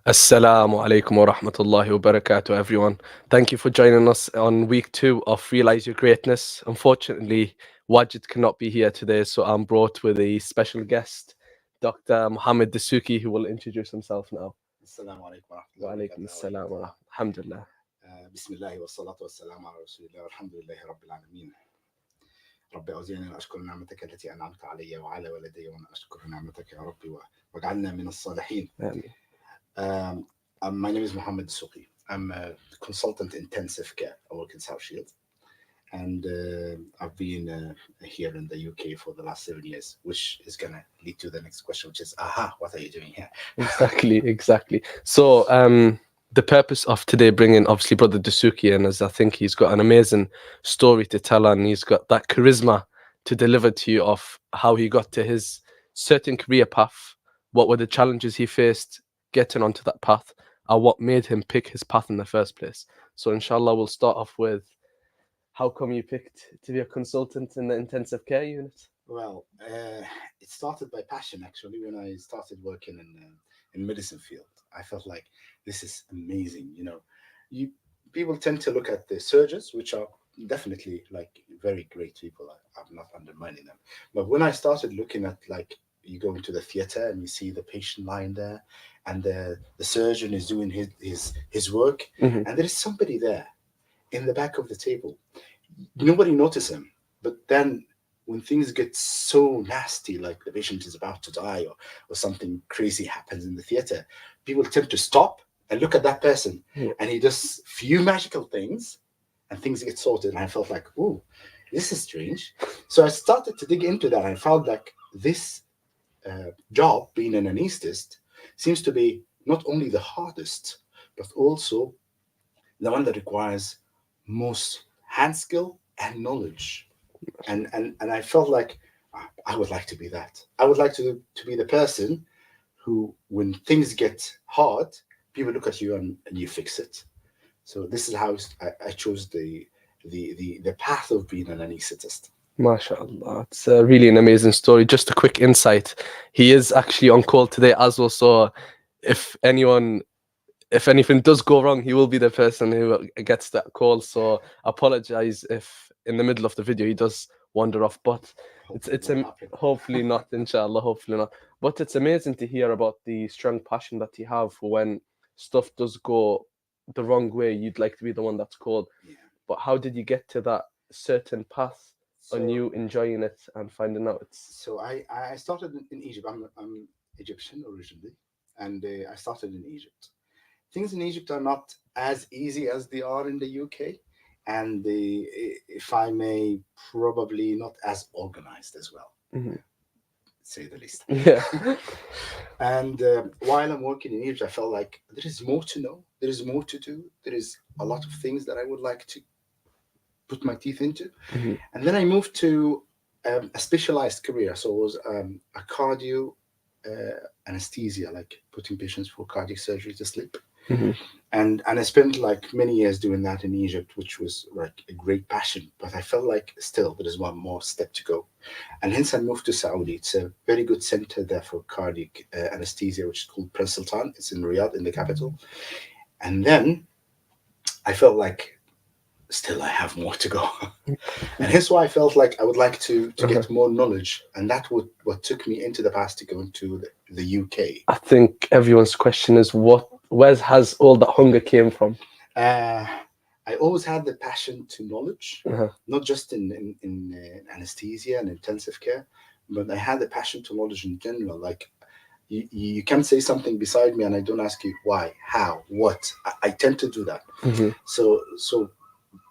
Assalamu alaikum wa rahmatullahi wa barakatuh, everyone. Thank you for joining us on week 2 of Realize Your Greatness. Unfortunately, Wajid cannot be here today, so I'm brought with a special guest, Dr. Mohammed Dasuki, who will introduce himself now. السلام عليكم ورحمة الله Wa alaikum وبركاته. How are you, assalam wa brother? alhamdulillah. بسم الله والصلاة والسلام على رسول الله والحمد لله رب العالمين. رب أوزعني أن أشكر نعمتك التي أنعمت علي وعلى والدي وأن أشكر نعمتك يا ربي واجعلنا من الصالحين. Ameen. My name is Mohammed Suki. I'm a consultant in intensive care. I work in South Shield. And I've been here in the UK for the last 7 years, which is going to lead to the next question, which is, what are you doing here? Exactly. So, the purpose of today bringing obviously Brother Dasuki in is I think he's got an amazing story to tell, and he's got that charisma to deliver to you of how he got to his certain career path, what were the challenges he faced getting onto that path, and what made him pick his path in the first place. So, inshallah, we'll start off with how come you picked to be a consultant in the intensive care unit? Well, it started by passion actually. When I started working in medicine field, I felt like this is amazing. You people tend to look at the surgeons, which are definitely like very great people. I'm not undermining them, but when I started looking at like you go into the theater and you see the patient lying there, and the surgeon is doing his work, Mhm. and there is somebody there in the back of the table. Nobody notices him, but then when things get so nasty, like the patient is about to die or something crazy happens in the theater, people tend to stop and look at that person, Yeah. and he does few magical things and things get sorted. And I felt like, oh, this is strange. So I started to dig into that. I found like this job, being an anesthetist, seems to be not only the hardest, but also the one that requires most hand skill and knowledge. And I felt like I would like to be that. I would like to be the person who, when things get hard, people look at you and you fix it. So this is how I chose the path of being an anesthetist. MashaAllah, it's really an amazing story. Just a quick insight. He is actually on call today as well. So if anyone, if anything does go wrong, he will be the person who gets that call. So apologize if in the middle of the video he does wander off. But Hopefully it it's won't happen. hopefully not, inshallah, hopefully not. But it's amazing to hear about the strong passion that you have for when stuff does go the wrong way. You'd like to be the one that's called. Yeah. But how did you get to that certain path on So you enjoying it and finding out it's so I started in Egypt. I'm Egyptian originally, and I started in Egypt. Things in Egypt are not as easy as they are in the UK, and if I may, probably not as organized as well, Mhm. say the least. Yeah. And while I'm working in Egypt, I felt like there is more to know, there is more to do, there is a lot of things that I would like to put my teeth into. Mhm. And then I moved to a specialized career. So it was a cardio anesthesia, like putting patients for cardiac surgery to sleep. Mhm. And I spent like many years doing that in Egypt, which was like a great passion. But I felt like still there is one more step to go, and hence I moved to Saudi. It's a very good center there for cardiac anesthesia, which is called Prince Sultan. It's in Riyadh, in the capital. And then I felt like still I have more to go, and hence why I felt like I would like to Uh-huh. get more knowledge, and that would what took me into the past to go into the UK. I think everyone's question is where has all that hunger came from? Uh, I always had the passion to knowledge, Uh-huh. not just in anesthesia and intensive care, but I had the passion to knowledge in general. Like you can say something beside me, and I don't ask you why, how, what. I tend to do that. Mhm. So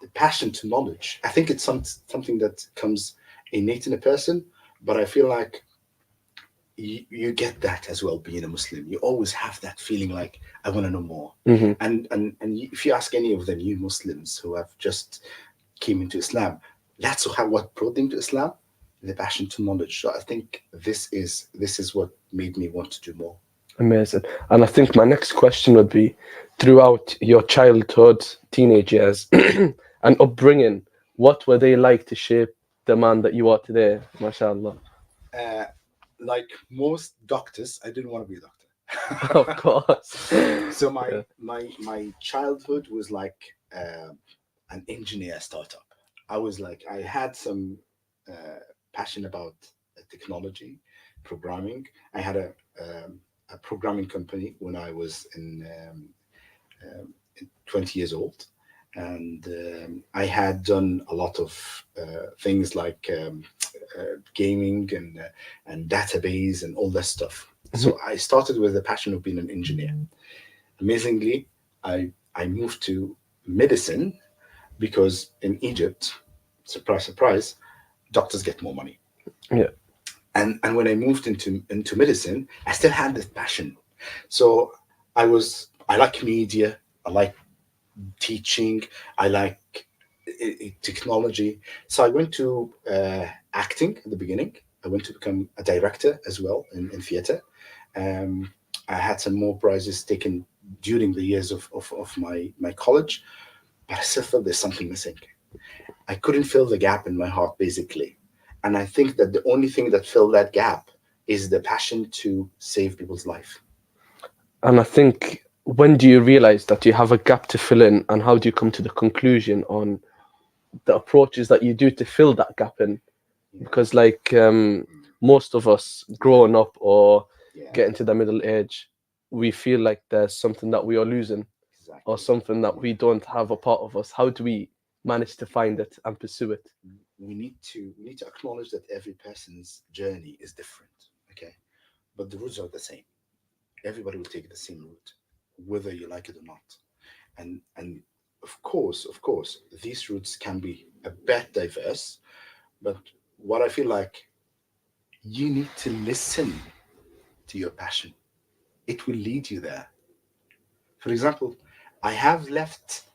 the passion to knowledge, I think it's something that comes innate in a person, but I feel like you get that as well being a Muslim. You always have that feeling like I want to know more. Mhm. And if you ask any of the new Muslims who have just came into Islam, that's how what brought them to Islam, the passion to knowledge. So I think this is what made me want to do more. Amazing. And I think my next question would be throughout your childhood, teenage years, and upbringing, what were they like to shape the man that you are today? MashaAllah. Uh, like most doctors, I didn't want to be a doctor. Of course. So my Yeah. my childhood was like an engineer startup. I had some passion about technology, programming. I had a programming company when I was um, 20 years old, and I had done a lot of things like gaming and database and all that stuff. Mhm. So I started with the passion of being an engineer. Amazingly, I moved to medicine because in Egypt, surprise, surprise, doctors get more money. Yeah. And when I moved into medicine, I still had this passion. So I like media, I like teaching, I like technology. So I went to acting at the beginning. I went to become a director as well in theater. Um, I had some more prizes taken during the years of my college, but I still felt there's something missing. I couldn't fill the gap in my heart, basically. And I think that the only thing that filled that gap is the passion to save people's life. And I think, when do you realize that you have a gap to fill in, and how do you come to the conclusion on the approaches that you do to fill that gap in? Yeah. Because, like, most of us growing up or Yeah, getting to the middle age, we feel like there's something that we are losing, or exactly. something that Yeah. we don't have a part of us. How do we manage to find it and pursue it? We need to acknowledge that every person's journey is different. Okay, but the routes are the same. Everybody will take the same route, whether you like it or not. And of course, these routes can be a bit diverse. But what I feel like, you need to listen to your passion. It will lead you there. For example, I have left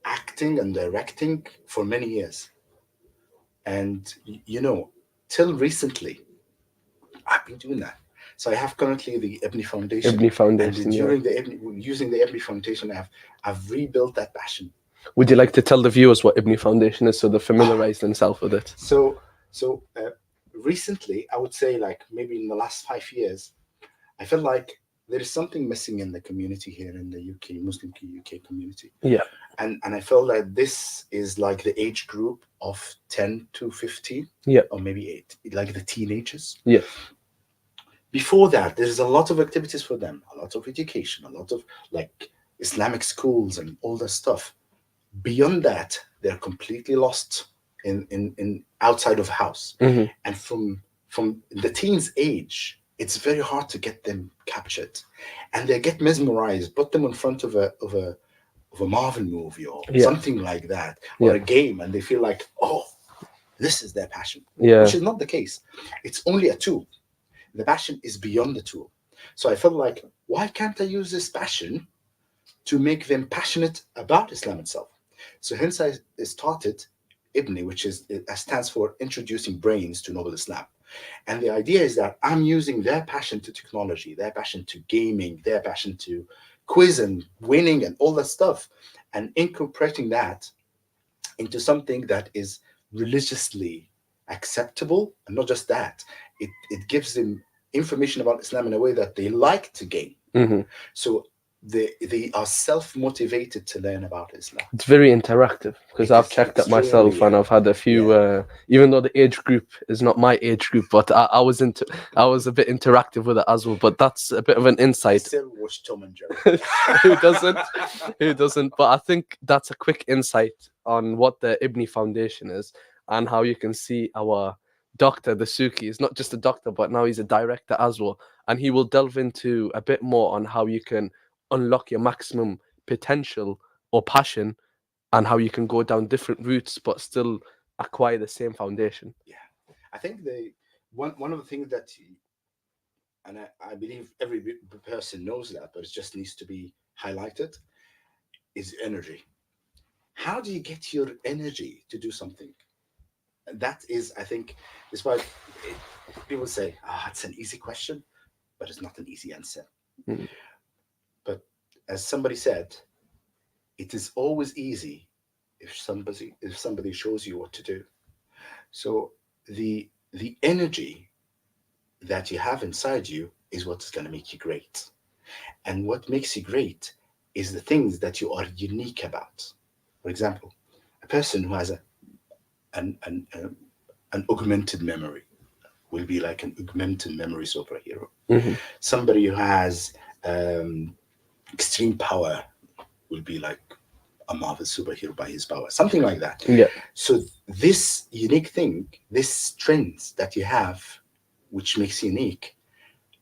acting and directing for many years, and till recently I've been doing that. So I have currently the Ebony Foundation, Ibni and Foundation, yeah. during the using the Ebony Foundation, I've rebuilt that passion. Would you like to tell the viewers what Ibni Foundation is, so they familiarize themselves with it? So recently, I would say, like, maybe in the last 5 years, I felt like there is something missing in the community here in the UK, Muslim UK community, Yeah. and I felt that this is like the age group of 10 to 15, Yeah. or maybe 8, like the teenagers. Yes. Before that, there's a lot of activities for them, a lot of education, a lot of, like, Islamic schools and all that stuff. Beyond that, they're completely lost in outside of house. Hmm. And from the teens age, it's very hard to get them captured, and they get mesmerized. Put them in front of a Marvel movie or Yeah. something like that, or Yeah. a game, and they feel like, oh, this is their passion, Yeah. which is not the case. It's only a tool. The passion is beyond the tool. So I felt like, why can't I use this passion to make them passionate about Islam itself? So hence I started IBNI, which stands for Introducing Brains to Noble Islam. And the idea is that I'm using their passion to technology, their passion to gaming, their passion to quiz and winning and all that stuff, and incorporating that into something that is religiously acceptable. And not just that, it gives them information about Islam in a way that they like to gain. Hmm. So they are self-motivated to learn about Islam. It's very interactive, because It I've is checked it myself, extremely, and I've had a few. yeah. Even though the age group is not my age group, but I was a bit interactive with it as well. But that's a bit of an I insight. still watch Tom and Jerry. Who doesn't? Who doesn't? But I think that's a quick insight on what the Ibni Foundation is, and how you can see our doctor, the Suki, is not just a doctor, but now he's a director as well. And he will delve into a bit more on how you can unlock your maximum potential or passion, and how you can go down different routes but still acquire the same foundation. Yeah, I think one of the things that, and I believe every person knows that, but it just needs to be highlighted, is energy. How do you get your energy to do something? And that is, I think, despite it, people say, "Ah, it's an easy question," but it's not an easy answer. Mm. But as somebody said, it is always easy if somebody shows you what to do. So the energy that you have inside you is what is going to make you great. And what makes you great is the things that you are unique about. For example, a person who has an augmented memory will be like an augmented memory superhero. Hmm. Somebody who has um, extreme power will be like a Marvel superhero by his power, something like that. Yeah. So this unique thing, this strength that you have, which makes you unique,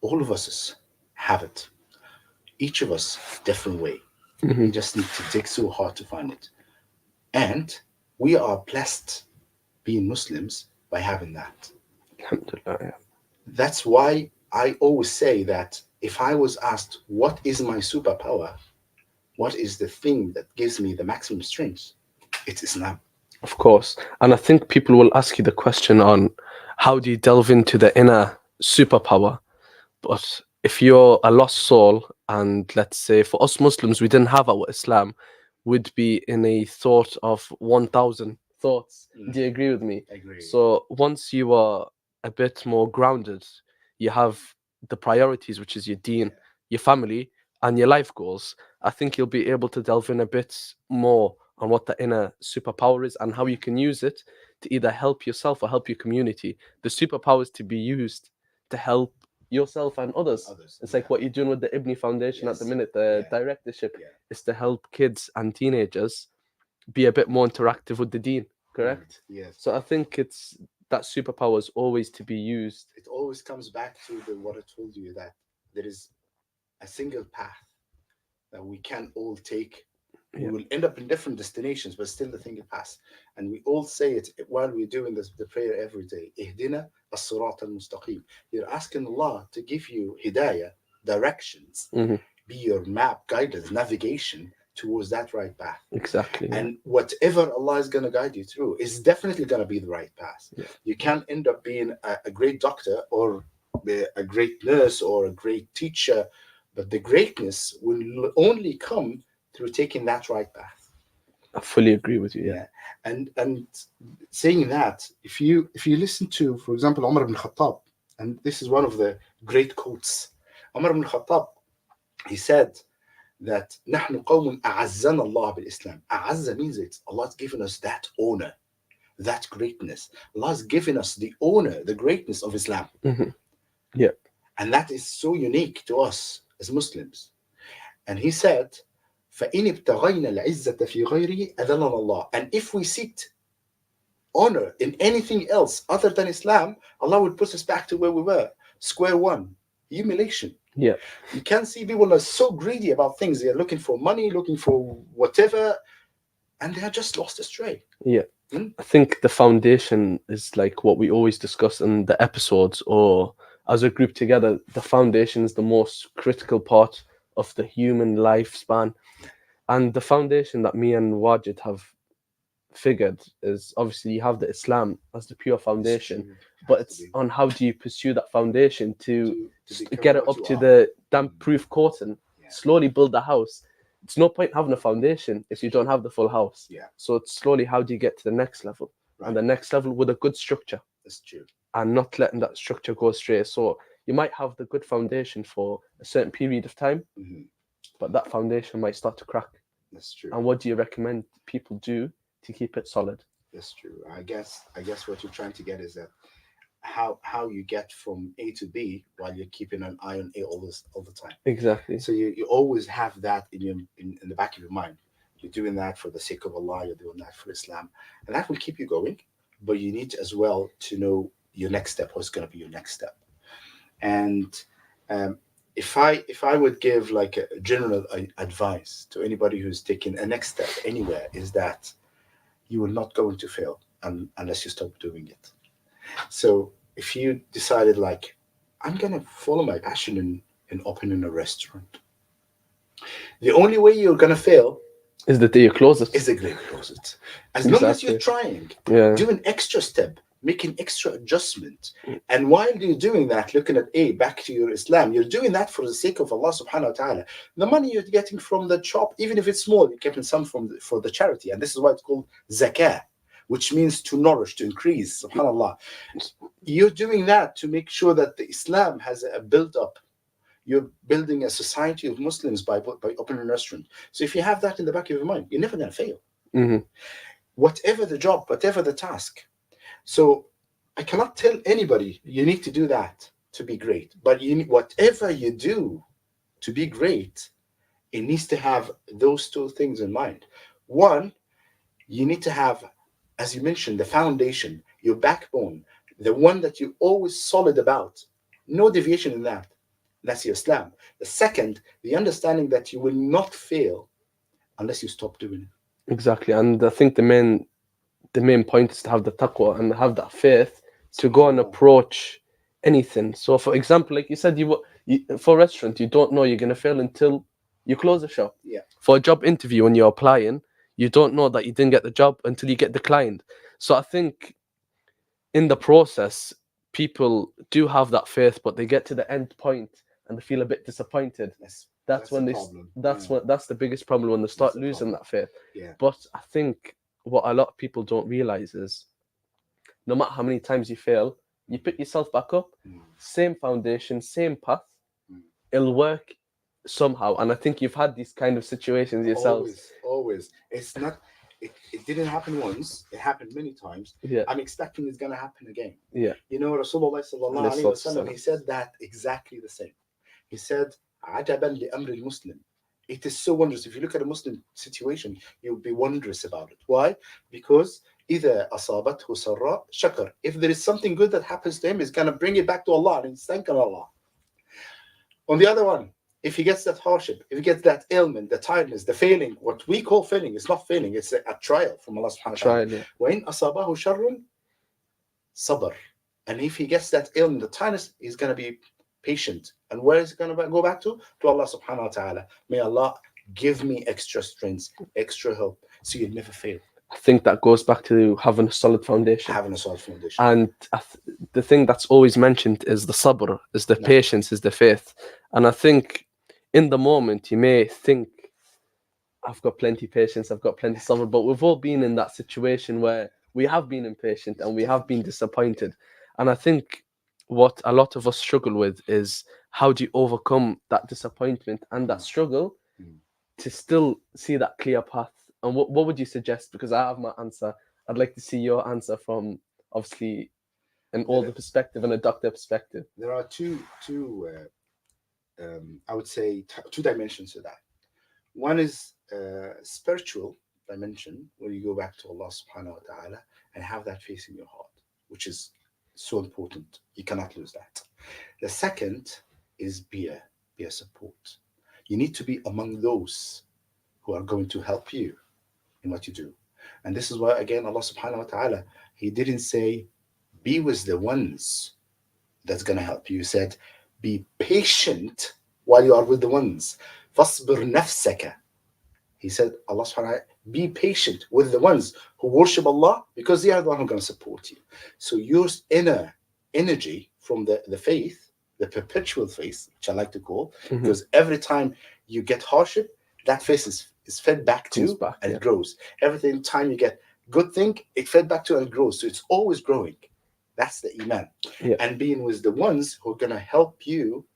all of us have it. Each of us different way. Hmm. We just need to dig so hard to find it. And we are blessed being Muslims by having that. Alhamdulillah. Yeah. That's why I always say that if I was asked, what is my superpower? What is the thing that gives me the maximum strength? It's Islam. Of course. And I think people will ask you the question on how do you delve into the inner superpower? But if you're a lost soul, and let's say for us Muslims, we didn't have our Islam, we'd be in a thought of 1,000 thoughts. Do you agree with me? I agree. So once you are a bit more grounded, you have the priorities, which is your deen, your family, and your life goals. I think you'll be able to delve in a bit more on what the inner superpower is and how you can use it to either help yourself or help your community. The superpower is to be used to help yourself and others. It's like what you're doing with the Ibni Foundation at the minute, the directorship is to help kids and teenagers be a bit more interactive with the deen, correct? Yes. So I think it's that superpower is always to be used. It always comes back to what I told you, that there is a single path that we can all take. We will end up in different destinations, but still the single path. And we all say it while we're doing the prayer every day. Ihdina as-sirat al-mustaqim. You're asking Allah to give you hidayah, directions, Mhm. be your map, guidance, navigation towards that right path. Exactly. Yeah. And whatever Allah is going to guide you through is definitely going to be the right path. Yeah. You can't end up being a great doctor or a great nurse or a great teacher, but the greatness will only come through taking that right path. I fully agree with you. Yeah. And saying that, if you listen to, for example, Umar ibn Khattab, and this is one of the great quotes. Umar ibn Khattab, he said that نحن قوم أعزنا الله بالإسلام. أعز means it. Allah's given us that honor, that greatness. Allah's given us the honor, the greatness of Islam. Mm-hmm. Yeah. And that is so unique to us as Muslims. And he said, فإن ابتغينا العزة في غيره أذلنا الله. And if we seek honor in anything else other than Islam, Allah will put us back to where we were, square one, humiliation. Yeah. You can see people are so greedy about things. They're looking for money, looking for whatever, and they are just lost astray. Yeah. I think the foundation is like what we always discuss in the episodes or as a group together. The foundation is the most critical part of the human lifespan. And the foundation that me and Wajid have figured is obviously you have the Islam as the pure foundation, but it's on how do you pursue that foundation to get it up to the damp-proof coating, slowly build the house. It's no point having a foundation if you don't have the full house. Yeah. So it's slowly how do you get to the next level, and the next level with a good structure. That's true. And not letting that structure go astray. So you might have the good foundation for a certain period of time, but that foundation might start to crack. That's true. And what do you recommend people do to keep it solid? That's true. I guess what you're trying to get is that how you get from A to B while you're keeping an eye on A all the time. Exactly. So you always have that in the back of your mind. You're doing that for the sake of Allah. You're doing that for Islam, and that will keep you going. But you need as well to know your next step. What's going to be your next step? And if I would give like a general advice to anybody who's taking a next step anywhere, is that you will not going to fail unless you stop doing it. So if you decided like, I'm going to follow my passion in opening a restaurant, the only way you're going to fail is the day you close it. Is the day you close it. As long as you're trying, do an extra step, make an extra adjustment. And while you're doing that, looking at back to your Islam, you're doing that for the sake of Allah subhanahu wa ta'ala. The money you're getting from the shop, even if it's small, you're getting some for the charity. And this is why it's called zakah, which means to nourish, to increase, subhanAllah. You're doing that to make sure that the Islam has a build up You're building a society of Muslims by opening a restaurant. So if you have that in the back of your mind, you're never going to fail. Hmm. Whatever the job, whatever the task. So I cannot tell anybody you need to do that to be great. But whatever you do to be great, it needs to have those two things in mind. One, you need to have, as you mentioned, the foundation, your backbone, the one that you're always solid about. No deviation in that. That's your Islam. The second, the understanding that you will not fail unless you stop doing it. Exactly. And I think the main point is to have the taqwa and have that faith to go and SubhanAllah. approach anything. So, for example, like you said, for a restaurant, you don't know you're going to fail until you close the shop. Yeah. For a job interview, when you're applying, you don't know that you didn't get the job until you get declined. So, I think in the process, people do have that faith, but they get to the end point and they feel a bit disappointed. That's when the they. problem. That's the biggest problem when they start the losing problem. that faith. Yeah. But I think what a lot of people don't realize is no matter how many times you fail, you pick yourself back up, same foundation, same path, it'll work somehow. And I think you've had these kind of situations yourselves. Always. It's not. It didn't happen once. It happened many times. Yeah, I'm expecting it's gonna happen again. yeah, You know, Rasulullah sallallahu alaihi wasallam, he said that exactly the same. He said, "Ajaban li amri al-Muslim." It is so wondrous. If you look at a Muslim situation, you'll be wondrous about it. Why? Because either asabathu sarra shakar. If there is something good that happens to him, he's gonna bring it back to Allah and he's thanking Allah. On the other one, if he gets that hardship, if he gets that ailment, the tiredness, the failing, what we call failing, it's not failing, it's a trial from Allah subhanahu wa ta'ala. try it. وَإِنْ أَصَابَهُ شَرٌّ صَبَرٌ. And if he gets that ailment, the tiredness, he's going to be patient. And where is he going to go back to? To Allah subhanahu wa ta'ala. May Allah give me extra strength, extra help, so you never fail. I think that goes back to having a solid foundation. Having a solid foundation. And the thing that's always mentioned is the sabr, is the patience, is the faith. And I think in the moment you may think, I've got plenty patience, I've got plenty sabr, but we've all been in that situation where we have been impatient and we have been disappointed. And I think what a lot of us struggle with is how do you overcome that disappointment and that struggle to still see that clear path? And what would you suggest? Because I have my answer. I'd like to see your answer from obviously an older perspective and a doctor perspective. There are two I would say two dimensions to that. One is spiritual dimension, where you go back to Allah subhanahu wa ta'ala and have that faith in your heart, which is so important. You cannot lose that. The second is be a support. You need to be among those who are going to help you in what you do. And this is why, again, Allah subhanahu wa ta'ala, He didn't say, be with the ones that's going to help you. He said, be patient while you are with the ones. فَاصْبِرْ نَفْسَكَ. He said, Allah subhanahu wa ta'ala, be patient with the ones who worship Allah, because they are the one who are going to support you. So your inner energy from the faith, the perpetual faith, which I like to call, because every time you get hardship, that faith is fed back to and grows. Every time you get good thing, it fed back to and grows. So it's always growing. That's the iman. And being with the ones who are going to help you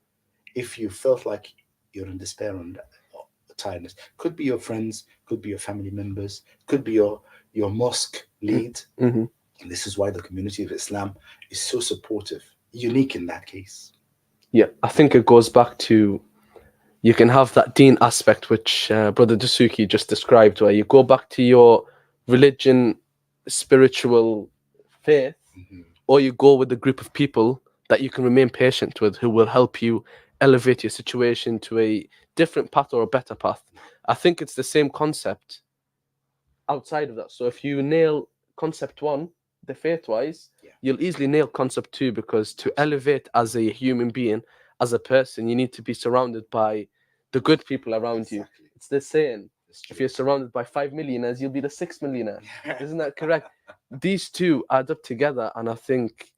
if you felt like you're in despair and tiredness. Could be your friends, could be your family members, could be your mosque lead. And this is why the community of Islam is so supportive, unique in that case. Yeah, I think it goes back to, you can have that deen aspect, which Brother Dasuki just described, where you go back to your religion, spiritual faith, or you go with a group of people that you can remain patient with, who will help you elevate your situation to a different path or a better path. I think it's the same concept outside of that. So if you nail concept one, the faith-wise, you'll easily nail concept two, because to elevate as a human being, as a person, you need to be surrounded by the good people around you. It's the saying, if you're surrounded by 5 millionaires, you'll be the 6th millionaire. Isn't that correct? These two add up together, and I think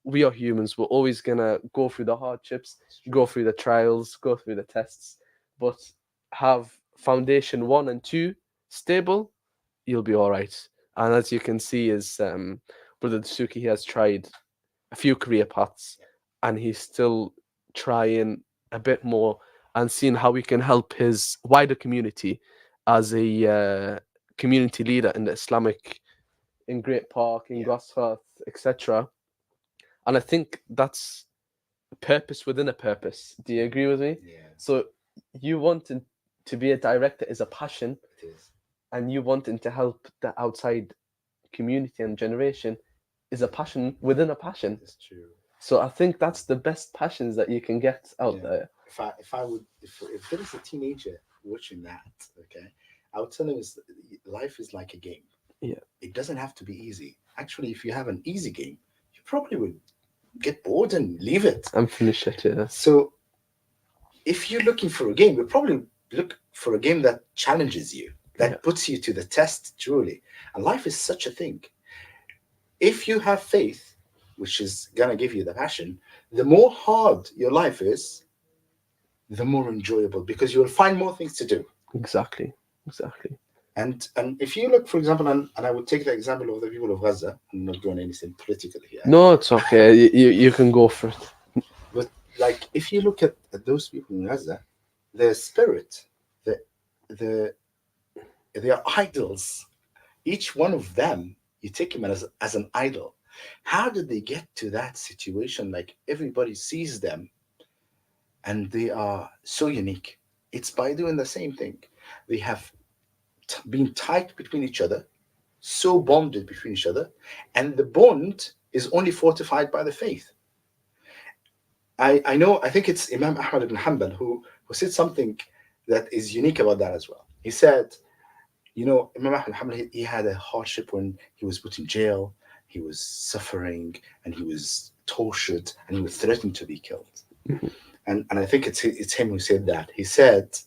we are humans. We're always going to go through the hardships, go through the trials, go through the tests, but have foundation 1 and 2 stable, you'll be all right. And as you can see, is Brother Dasuki has tried a few career paths, and he's still trying a bit more and seeing how we can help his wider community as a community leader in the Islamic, in Great Park, in Yeah. Gosforth, etc. And I think that's a purpose within a purpose. Do you agree with me? Yeah, So you wanting to be a director is a passion, it is. and you wanting to help the outside community and generation is a passion within a passion. It's true. So I think that's the best passions that you can get out Yeah. there. If there is a teenager watching that, okay, I would tell him life is like a game. Yeah. It doesn't have to be easy. Actually, if you have an easy game, you probably would get bored and leave it. And finish it, yeah. So if you're looking for a game, you probably look for a game that challenges you, that Yeah. puts you to the test truly. And life is such a thing. If you have faith, which is gonna give you the passion, the more hard your life is, the more enjoyable, because you will find more things to do. Exactly. And if you look, for example, and I would take the example of the people of Gaza. I'm not doing anything political here. No, it's okay. You can go for it. But like, if you look at those people in Gaza, their spirit, their idols, each one of them, you take him as an idol. How did they get to that situation? Like, everybody sees them and they are so unique. It's by doing the same thing. They have been tight between each other, so bonded between each other, and the bond is only fortified by the faith. I know, I think it's Imam Ahmad ibn Hanbal who said something that is unique about that as well. He said, Imam Ahmad ibn Hanbal, he had a hardship when he was put in jail, he was suffering, and he was tortured, and he was threatened to be killed. Mhm. And I think it's him who said that. He said,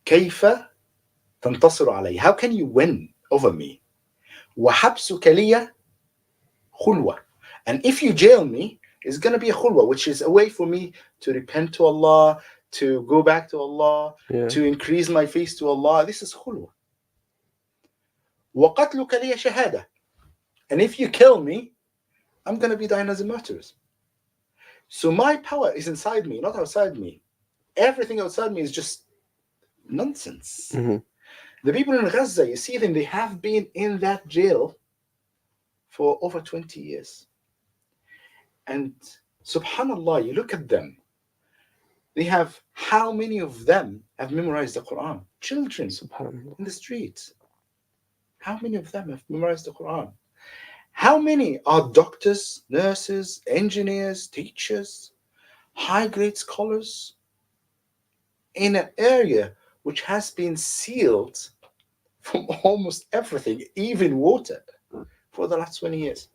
كيف تنتصر علي? How can you win over me? وحبسك لي خلوة. And if you jail me, it's going to be a khulwa, which is a way for me to repent to Allah, to go back to Allah, Yeah. to increase my faith to Allah. This is khulwa. وقتلك لي شهادة. And if you kill me, I'm going to be dying as a martyr. So my power is inside me, not outside me. Everything outside me is just nonsense. Mhm. The people in Gaza, you see them, they have been in that jail for over 20 years. And subhanallah, you look at them, they have, how many of them have memorized the Quran? Children Subhanallah. in the streets. How many of them have memorized the Quran? How many are doctors, nurses, engineers, teachers, high-grade scholars in an area which has been sealed from almost everything, even water, for the last 20 years?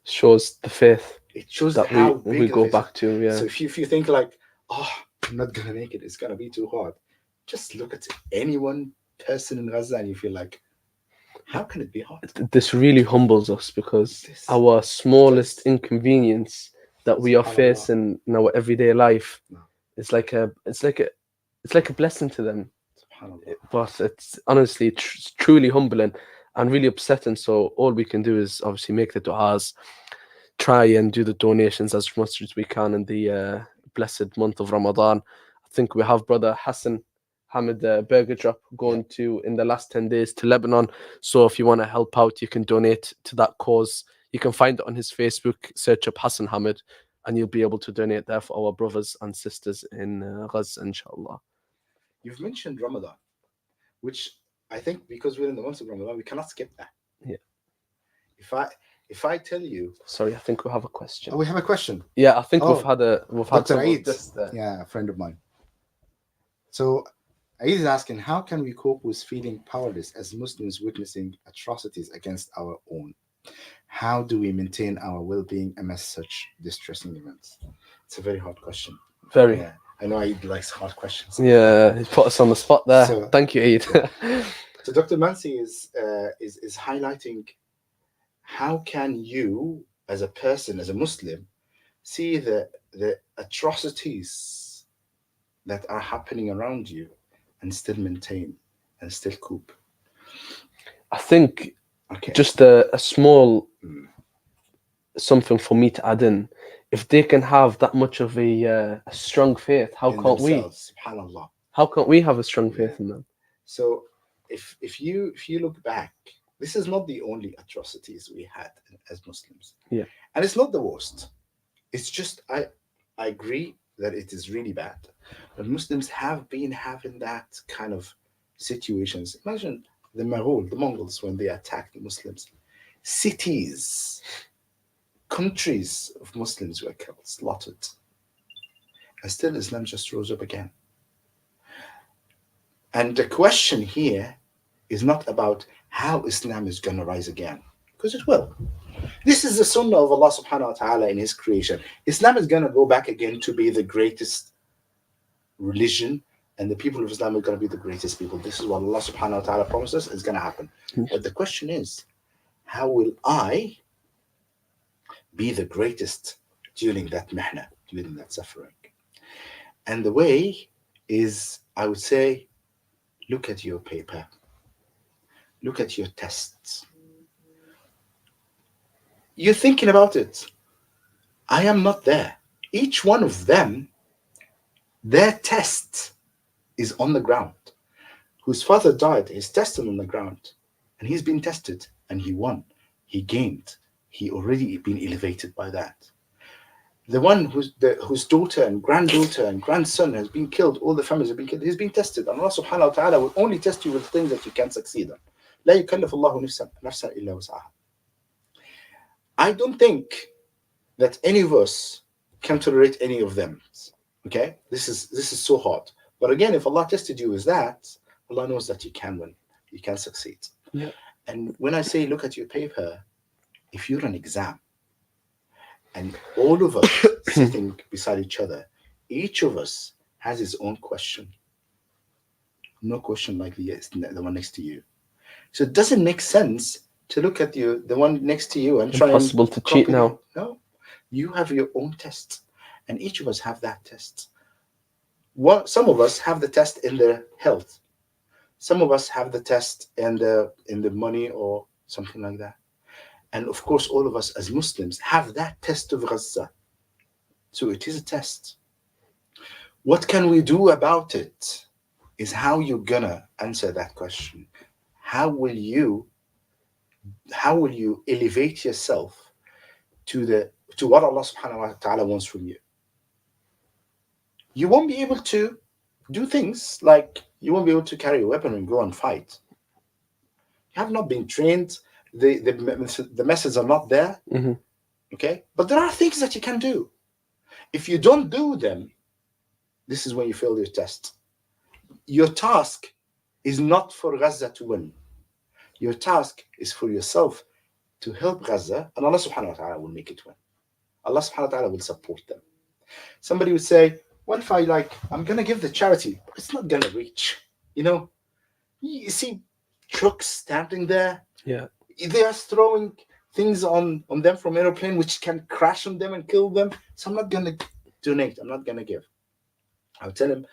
Shows the faith It shows that how we big go the faith back to. Yeah. is. So if you think like, oh, I'm not gonna make it, it's gonna be too hard, just look at any one person in Gaza and you feel like, how can it be hard? This really humbles us because This our smallest does. inconvenience that we are Subhanallah. facing in our everyday life No. is like a blessing to them. SubhanAllah. But it's honestly truly humbling and really upsetting. So all we can do is obviously make the du'as, try and do the donations as much as we can in the blessed month of Ramadan. I think we have brother Hassan Hamid Burger Drop going to in the last 10 days to Lebanon. So if you want to help out, you can donate to that cause. You can find it on his Facebook, search up Hassan Hamid, and you'll be able to donate there for our brothers and sisters in Gaza, inshallah. You've mentioned Ramadan, which I think because we're in the month of Ramadan, we cannot skip that. Yeah. If I tell you, Sorry, I think we have a question. we have a question. Yeah, I think Oh, we've had Dr. some of Eid. this there. Yeah, a friend of mine. So Eid is asking, how can we cope with feeling powerless as Muslims witnessing atrocities against our own? How do we maintain our well-being amidst such distressing events? It's a very hard question. Very. Yeah, I know Eid likes hard questions. Yeah, he put us on the spot there. So- Thank you, Eid. So Dr. Mansi is highlighting, how can you, as a person, as a Muslim, see the atrocities that are happening around you and still maintain and still cope? I think Okay. just a small Mm. something for me to add in if they can have that much of a strong faith, how in can't we? themselves. Subhanallah. How can't we have a strong faith Yeah. in them? So if you look back, this is not the only atrocities we had as Muslims. Yeah. And it's not the worst. It's just I agree that it is really bad. But Muslims have been having that kind of situations. Imagine the Mongols, when they attacked the Muslims. Cities, countries of Muslims were killed, slaughtered. And still Islam just rose up again. And the question here is not about how Islam is going to rise again, because it will. This is the sunnah of Allah subhanahu wa ta'ala in His creation. Islam is going to go back again to be the greatest religion, and the people of Islam are going to be the greatest people. This is what Allah subhanahu wa ta'ala promises is going to happen. But the question is, how will I be the greatest during that mihna, during that suffering? And the way is, I would say, look at your paper. Look at your tests. You're thinking about it. I am not there. Each one of them, their test is on the ground. Whose father died is tested on the ground. And he's been tested and he won. He gained. He already been elevated by that. The one whose daughter and granddaughter and grandson has been killed, all the families have been killed, he's been tested. And Allah subhanahu wa ta'ala will only test you with things that you can succeed on. لا يكلف الله نفسا إلا وسعها. I don't think that any of us can tolerate any of them. Okay? This is so hard. But again, if Allah tested you with that, Allah knows that you can win. You can succeed. Yeah. And when I say look at your paper, if you're an exam and all of us sitting beside each other, each of us has his own question. No question like the one next to you. So it doesn't make sense to look at the one next to you and try Impossible to cheat now. No, you have your own test, and each of us have that test. Some of us have the test in their health. Some of us have the test in the money or something like that. And of course, all of us as Muslims have that test of Gaza. So it is a test. What can we do about it is how you're gonna answer that question. How will you elevate yourself to what Allah subhanahu wa ta'ala wants from you? You won't be able to do things like you won't be able to carry a weapon and go and fight. You have not been trained. The methods are not there. Mm-hmm. Okay? But there are things that you can do. If you don't do them, this is when you fail your test. Your task is not for Gaza to win. Your task is for yourself to help Gaza, and Allah subhanahu wa ta'ala will make it win. Allah subhanahu wa ta'ala will support them. Somebody would say, what if I'm going to give the charity, but it's not going to reach? You see trucks standing there. Yeah. They are throwing things on them from airplane, which can crash on them and kill them. So I'm not going to donate. I'm not going to give. I'll tell them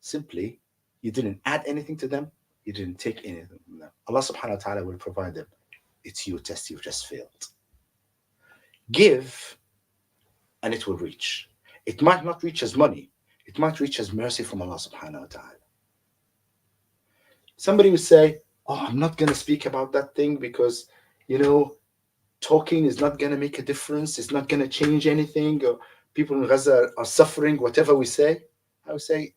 simply, you didn't add anything to them. You didn't take anything from them. Allah subhanahu wa ta'ala will provide them. It's your test. You've just failed. Give, and it will reach. It might not reach as money. It might reach as mercy from Allah subhanahu wa ta'ala. Somebody would say, I'm not going to speak about that thing because, talking is not going to make a difference. It's not going to change anything. Or people in Gaza are suffering, whatever we say. I would say,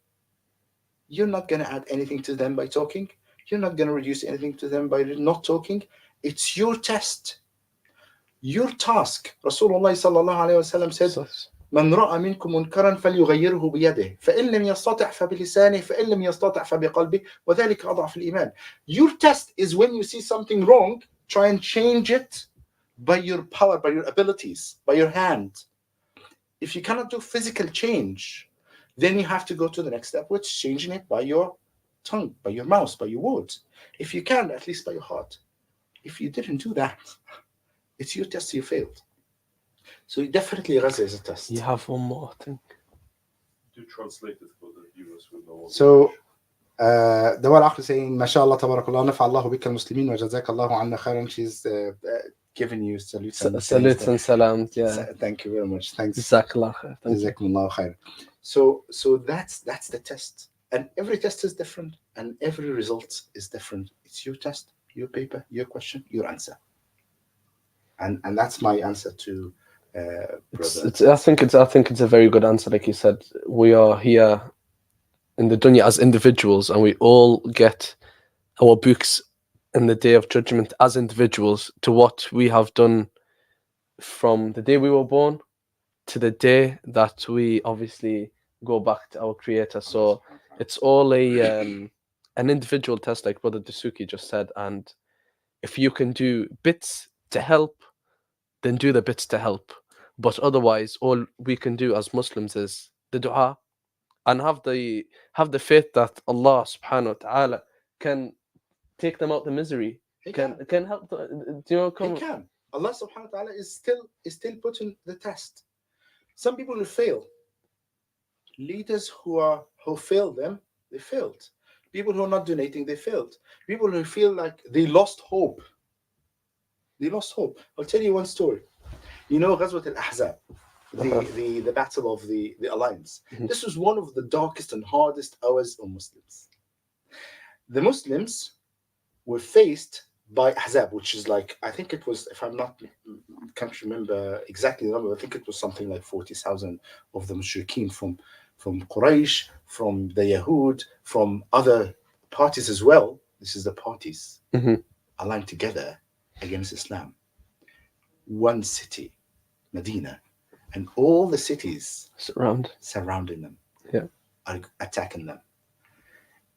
you're not going to add anything to them by talking. You're not going to reduce anything to them by not talking. It's your test. Your task. Rasulullah sallallahu alayhi wa sallam said, من رأى منكم منكرا فليغيره بيده فإن لم يستطع فبلسانه فإن لم يستطع فبقلبه وذلك أضعف الإيمان. Your test is when you see something wrong, try and change it by your power, by your abilities, by your hand. If you cannot do physical change, then you have to go to the next step, which is changing it by your tongue, by your mouth, by your words. If you can, at least by your heart. If you didn't do that, it's your test, you failed. So definitely Gaza is a test. You have one more thing. Do translate it for the viewers who know. So the one after saying, MashaAllah, tabarakallah, nafa'allahu bika al-muslimin wa jazaka Allahu anna khairan. She's giving you salutes and saying Salutes and salams. Yeah. thank you very much. Thanks. Jazakallah khair. Thank you. Jazakumullahu khair. So that's the test, and every test is different, and every result is different. It's your test, your paper, your question, your answer, and that's my answer to brother. I think it's a very good answer. Like you said, we are here in the dunya as individuals, and we all get our books in the day of judgment as individuals to what we have done from the day we were born to the day that we obviously go back to our creator. So it's all an individual test, like Brother Dasuki just said. And if you can do bits to help, then do the bits to help. But otherwise, all we can do as Muslims is the dua and have the faith that Allah subhanahu wa ta'ala can take them out the misery. He Can help do you know He can. Allah subhanahu wa ta'ala is still putting the test. Some people will fail. Leaders who failed them, they failed. People who are not donating, they failed. People who feel like they lost hope. They lost hope. I'll tell you one story. You know Ghazwat al-Ahzab, the battle of the alliance. Mhm. This was one of the darkest and hardest hours of Muslims. The Muslims were faced by Ahzab, which is like, I think it was, if I'm not, can't remember exactly the number, I think it was something like 40,000 of the mushrikeen from Quraysh, from the Yahud, from other parties as well. This is the parties Mhm. aligned together against Islam. One city, Medina, and all the cities surrounding them, are attacking them.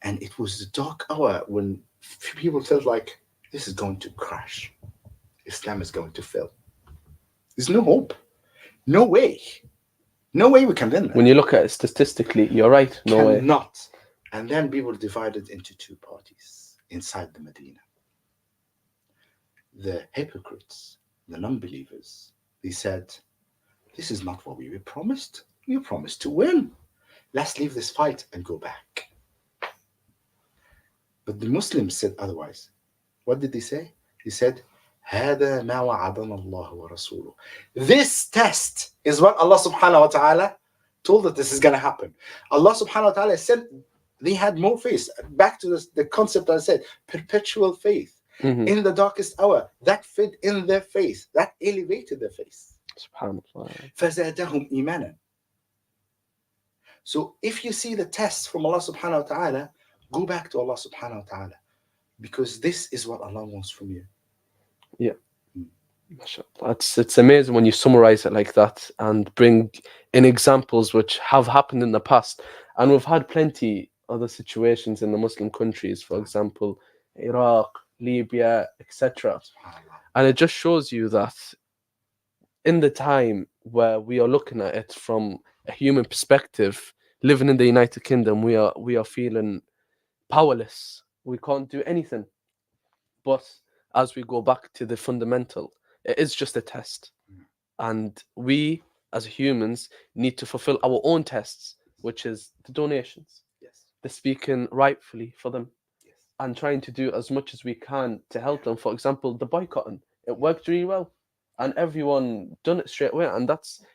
And it was the dark hour when people felt like this is going to crash. Islam is going to fail. There's no hope. No way. No way we can win that. When you look at it statistically, you're right. No way. Cannot. And then we were divided into two parties inside the Medina. The hypocrites, the non-believers, they said, this is not what we were promised. We were promised to win. Let's leave this fight and go back. But the Muslims said otherwise. What did they say? They said, هذا ما وعدنا الله ورسوله. This test is what Allah subhanahu wa ta'ala told that this is going to happen. Allah subhanahu wa ta'ala said they had more faith. Back to the concept I said, perpetual faith. Mhm. In the darkest hour, that fit in their faith, that elevated their faith. Subhanallah. فزادهم إيمانا. So if you see the test from Allah subhanahu wa ta'ala, go back to Allah subhanahu wa ta'ala, because this is what Allah wants from you. MashaAllah. It's amazing when you summarize it like that and bring in examples which have happened in the past. And we've had plenty other situations in the Muslim countries, for example, Iraq, Libya, etc. SubhanAllah. And it just shows you that in the time where we are looking at it from a human perspective, living in the United Kingdom, we are feeling powerless. We can't do anything. But as we go back to the fundamental, it is just a test. And we, as humans, need to fulfill our own tests, which is the donations, Yes. the speaking rightfully for them, Yes. and trying to do as much as we can to help them. For example, the boycotting, it worked really well. And everyone done it straight away. And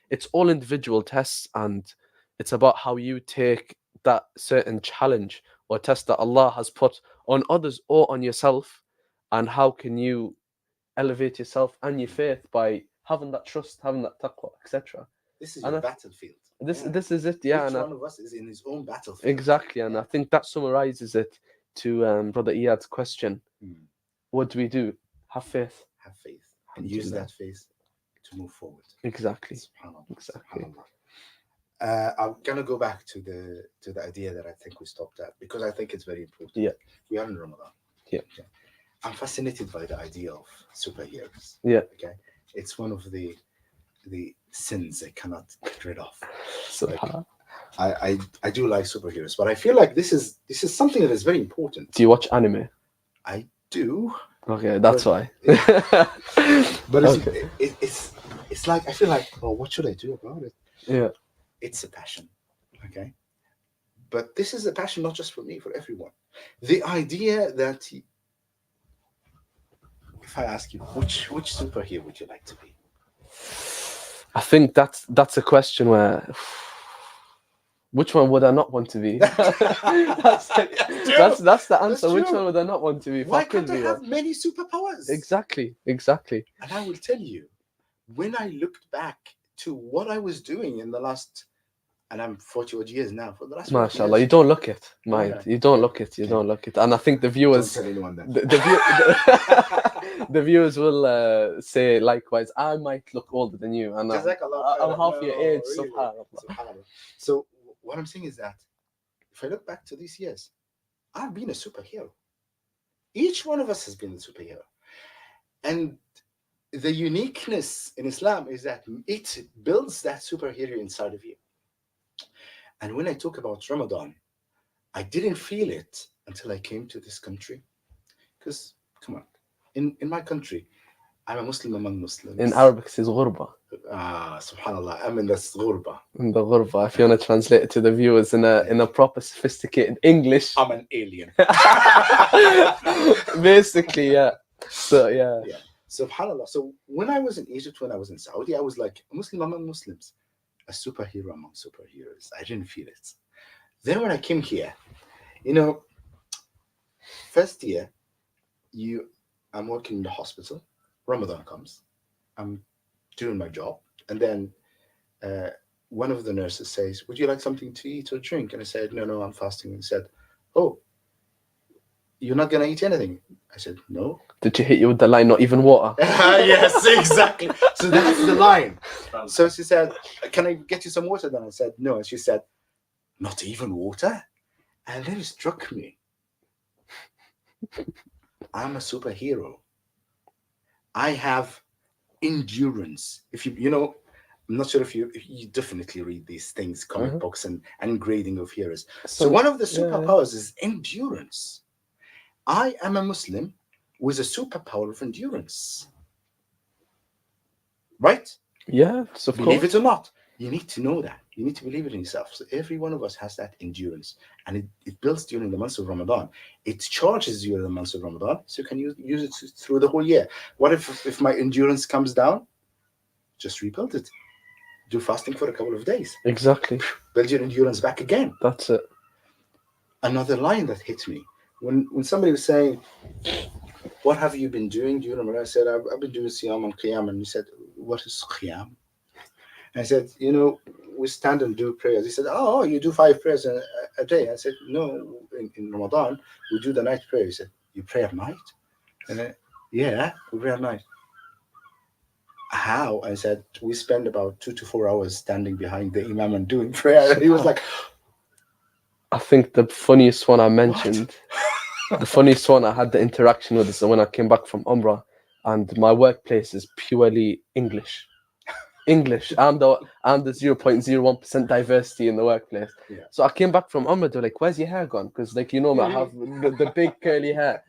it's all individual tests. And it's about how you take that certain challenge or test that Allah has put on others or on yourself. And how can you elevate yourself and your faith by having that trust, having that taqwa, etc. This is And your battlefield. This is it, yeah. Each And one of us is in his own battlefield. exactly, and I think that summarizes it to Brother Iyad's question. What do we do? Have faith. Have faith and use that faith to move forward. Exactly. SubhanAllah. Exactly. SubhanAllah. I'm gonna go back to the idea that I think we stopped at, because I think it's very important. Yeah. We are in Ramadan. Yeah. Okay. I'm fascinated by the idea of superheroes. Yeah. Okay. It's one of the sins I cannot get rid of. Subhanallah. I do like superheroes, but I feel like this is something that is very important. Do you watch anime? I do. Okay, that's why. But Okay. it's like, I feel like, oh, what should I do about it? Yeah. It's a passion. Okay. But this is a passion not just for me, for everyone. The idea that if I ask you which superhero would you like to be? I think that's a question where which one would I not want to be? that's the answer. Which true. one would I not want to be? If Why I could can't I be have one? many superpowers? Exactly. And I will tell you, when I looked back to what I was doing in the last, and I'm 40 odd years now, for the last 40 MashaAllah, years. you don't look it, mind. Yeah. You don't Yeah. look it. You Yeah. don't look it. And I think the Don't viewers, tell anyone that. the viewers will say likewise. I might look older than you, and Jazakallah I'm khairan. half your No, age. really. Subhanallah. Subhanallah. So what I'm saying is that if I look back to these years, I've been a superhero. Each one of us has been a superhero. And the uniqueness in Islam is that it builds that superhero inside of you. And when I talk about Ramadan, I didn't feel it until I came to this country. Because, come on, in my country, I'm a Muslim among Muslims. In Arabic, it says غربة. Subhanallah, I'm in the ghurba. In the غربة. If you want to translate it to the viewers in a proper, sophisticated English. I'm an alien. Basically, yeah. So, yeah. Subhanallah. So when I was in Egypt, when I was in Saudi, I was like a Muslim among Muslims, a superhero among superheroes. I didn't feel it. Then when I came here, first year, I'm working in the hospital. Ramadan comes. I'm doing my job. And then one of the nurses says, would you like something to eat or drink? And I said, no, I'm fasting. And he said, oh, you're not going to eat anything? I said, no. Did she hit you with the line, not even water? Yes, exactly. So that's the line. So she said, can I get you some water? Then I said, no. And she said, not even water? And then it struck me. I'm a superhero. I have endurance. If I'm not sure if you definitely read these things, comic books and grading of heroes. So one of the superpowers is endurance. I am a Muslim with a superpower of endurance. Right? Yeah, of Believe course. it or not, you need to know that. You need to believe it in yourself. So every one of us has that endurance. And it builds during the months of Ramadan. It charges you in the months of Ramadan, so you can use it through the whole year. What if my endurance comes down? Just rebuild it. Do fasting for a couple of days. Exactly. Build your endurance back again. That's it. Another line that hit me. When somebody was saying, what have you been doing during Ramadan? I said, I've been doing Siyam and Qiyam. And he said, what is Qiyam? And I said, we stand and do prayers. He said, oh, you do 5 prayers a day. I said, no, in Ramadan, we do the night prayer. He said, you pray at night? And yeah, we pray at night. How? I said, we spend about 2 to 4 hours standing behind the Imam and doing prayer. And he was like, I think the funniest one I mentioned, the funniest one I had the interaction with is when I came back from Umrah, and my workplace is purely English. And the 0.01% diversity in the workplace. Yeah. So I came back from Umrah, they're like, where's your hair gone? Because I have the big curly hair.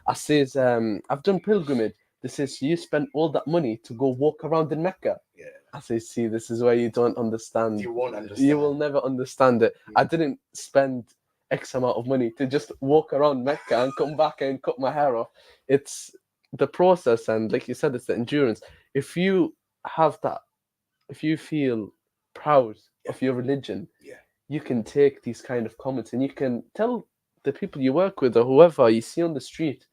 I says, I've done pilgrimage. They says, you spent all that money to go walk around in Mecca. Yeah. I say, see, this is where you don't understand. You won't understand. You will never understand it. I didn't spend X amount of money to just walk around Mecca and come back and cut my hair off. It's the process, and like you said, it's the endurance. If you have that, if you feel proud of your religion, you can take these kind of comments and you can tell the people you work with or whoever you see on the street,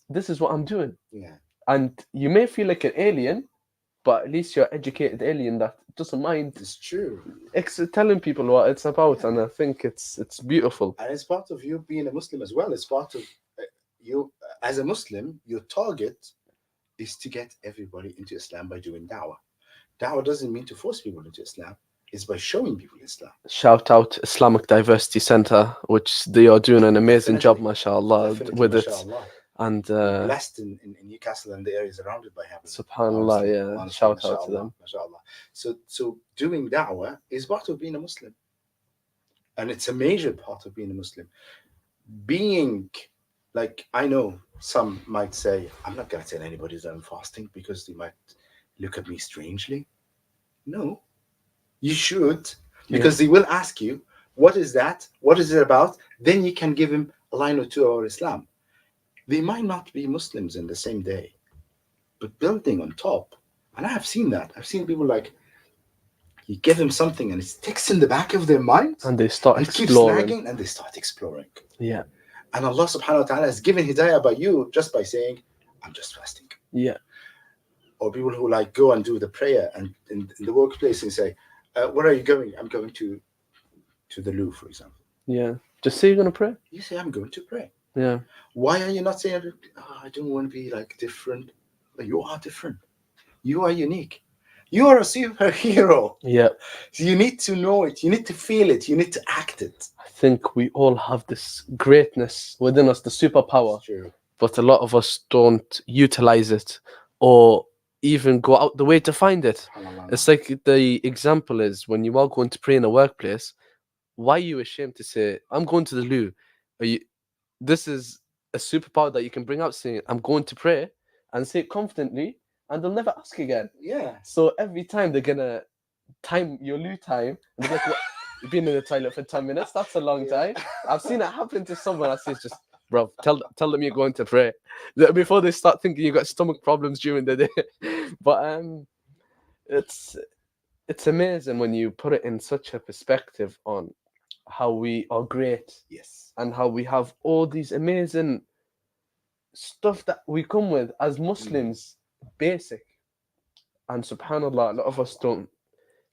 this is what I'm doing. Yeah. And you may feel like an alien, but at least you're an educated alien that doesn't mind. It's true. Telling people what it's about, and I think it's beautiful. And it's part of you being a Muslim as well. It's part of you as a Muslim. Your target is to get everybody into Islam by doing da'wah. Da'wah doesn't mean to force people into Islam. It's by showing people Islam. Shout out Islamic Diversity Center, which they are doing an amazing job, mashallah, with mashallah. it. And blessed in Newcastle and the areas surrounded by having subhanallah, honestly, shout out to them. Mashallah. So doing da'wah is part of being a Muslim. And it's a major part of being a Muslim. Being, like, I know some might say, I'm not going to tell anybody that I'm fasting because they might look at me strangely. No, you should, because they will ask you, what is that? What is it about? Then you can give him a line or two about Islam. They might not be Muslims in the same day. but building on top. And I have seen that. I've seen people like, you give them something and it sticks in the back of their mind And they start and keeps exploring. nagging and they start exploring. Yeah. And Allah subhanahu wa ta'ala has given hidayah by you just by saying, I'm just fasting. Yeah. Or people who like go and do the prayer and in the workplace and say, where are you going? I'm going to the loo, for example. Yeah. Just say you're going to pray. You say, I'm going to pray. Yeah. Why are you not saying, I don't want to be like different? But you are different. You are unique. You are a superhero. Yeah. So you need to know it. You need to feel it. You need to act it. I think we all have this greatness within us, the superpower, It's true. but a lot of us don't utilize it or even go out the way to find it. It's like the example is when you are going to pray in a workplace, why are you ashamed to say, I'm going to the loo? This is a superpower that you can bring out saying, I'm going to pray, and say it confidently, and they'll never ask again. Yeah. So every time they're going to time your loo time, and they're like, what? You've been in the toilet for 10 minutes? That's a long time. I've seen it happen to someone. I say, it's just, bro, tell them you're going to pray before they start thinking you got stomach problems during the day. But it's amazing when you put it in such a perspective on how we are great Yes. and how we have all these amazing stuff that we come with as Muslims, basic. And subhanallah, a lot of us don't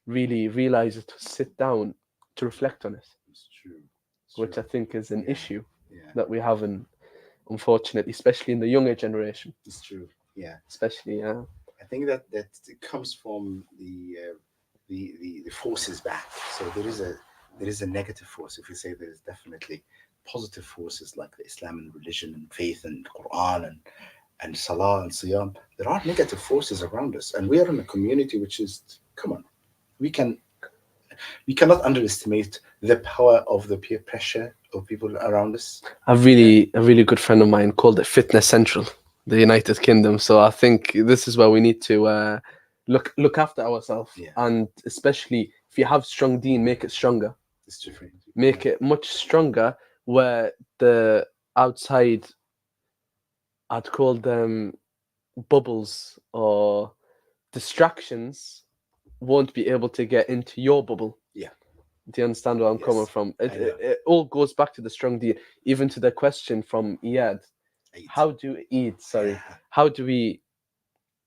really realize it to sit down to reflect on it, It's true. It's which true. I think is an Yeah. issue Yeah. that we have, unfortunately, especially in the younger generation. It's true. Yeah. Especially, yeah. I think that it comes from the forces back. So there is a negative force. If you say there is definitely positive forces like the Islam and religion and faith and Quran and Salah and Siyam, there are negative forces around us, and we are in a community which is, come on, we cannot underestimate the power of the peer pressure of people around us. A really good friend of mine called it Fitness Central, the United Kingdom. So I think this is where we need to look after ourselves, Yeah. and especially if you have strong deen, make it stronger, It's different. make it much stronger. Where the outside, I'd call them bubbles or distractions, won't be able to get into your bubble. Yeah. Do you understand where I'm Yes, coming from? I know. It all goes back to the strong deen, even to the question from Iyad.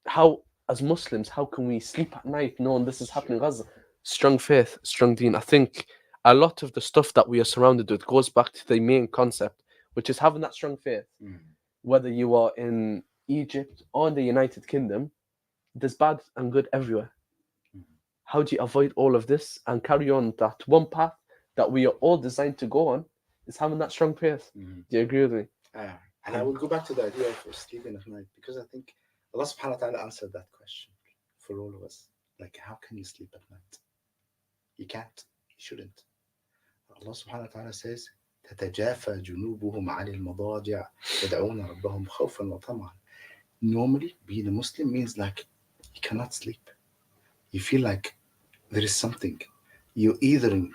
How as Muslims, how can we sleep at night knowing this is happening? As strong faith, strong deen. I think a lot of the stuff that we are surrounded with goes back to the main concept, which is having that strong faith. Whether you are in Egypt or in the United Kingdom, there's bad and good everywhere. How do you avoid all of this and carry on that one path that we are all designed to go on? Is having that strong faith. Do you agree with me? And I will go back to the idea of sleeping at night, because I think Allah subhanahu wa ta'ala answered that question for all of us. Like, how can you sleep at night? You can't. You shouldn't. Allah subhanahu wa ta'ala says, تتجافى جنوبهم عن المضاجع يدعون ربهم خوفا وطمعا. Normally, being a Muslim means like you cannot sleep. You feel like there is something. You're either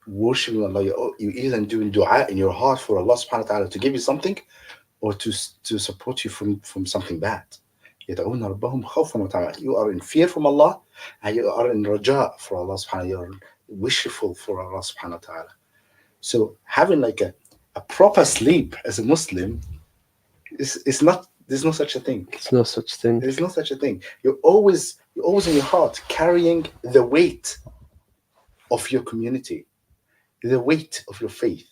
worshiping Allah, you're either doing dua in your heart for Allah subhanahu wa ta'ala to give you something, or to support you from something bad. يدعون ربهم خوفا وطمعا. You are in fear from Allah, and you are in raja for Allah subhanahu wa ta'ala. You're wishful for Allah subhanahu wa ta'ala. So having like a proper sleep as a Muslim is not, there's no such a thing. There's no such thing. There's no such a thing. You're always in your heart carrying the weight of your community, the weight of your faith.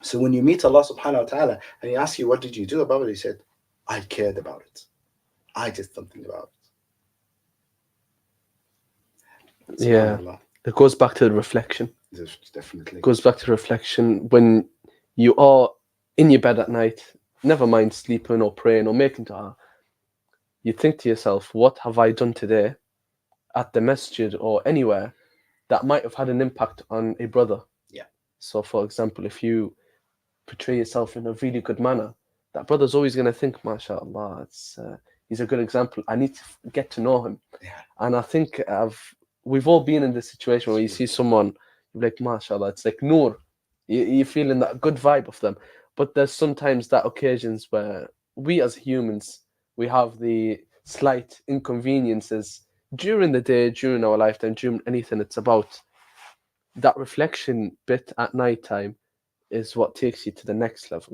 So when you meet Allah subhanahu wa ta'ala and he asks you, what did you do about it? He said, I cared about it. I did something about it. Yeah. SubhanAllah. It goes back to the reflection. Definitely. It goes back to reflection when you are in your bed at night, never mind sleeping or praying or making dua. You think to yourself, what have I done today at the masjid or anywhere that might have had an impact on a brother? Yeah. So, for example, if you portray yourself in a really good manner, that brother's always going to think, mashallah, he's a good example. I need to get to know him. Yeah. And I think we've all been in this situation where you see someone, you're like, mashallah, it's like noor. You're feeling that good vibe of them. But there's sometimes that occasions where we as humans we have the slight inconveniences during the day, during our lifetime, during anything. It's about that reflection bit at night time is what takes you to the next level,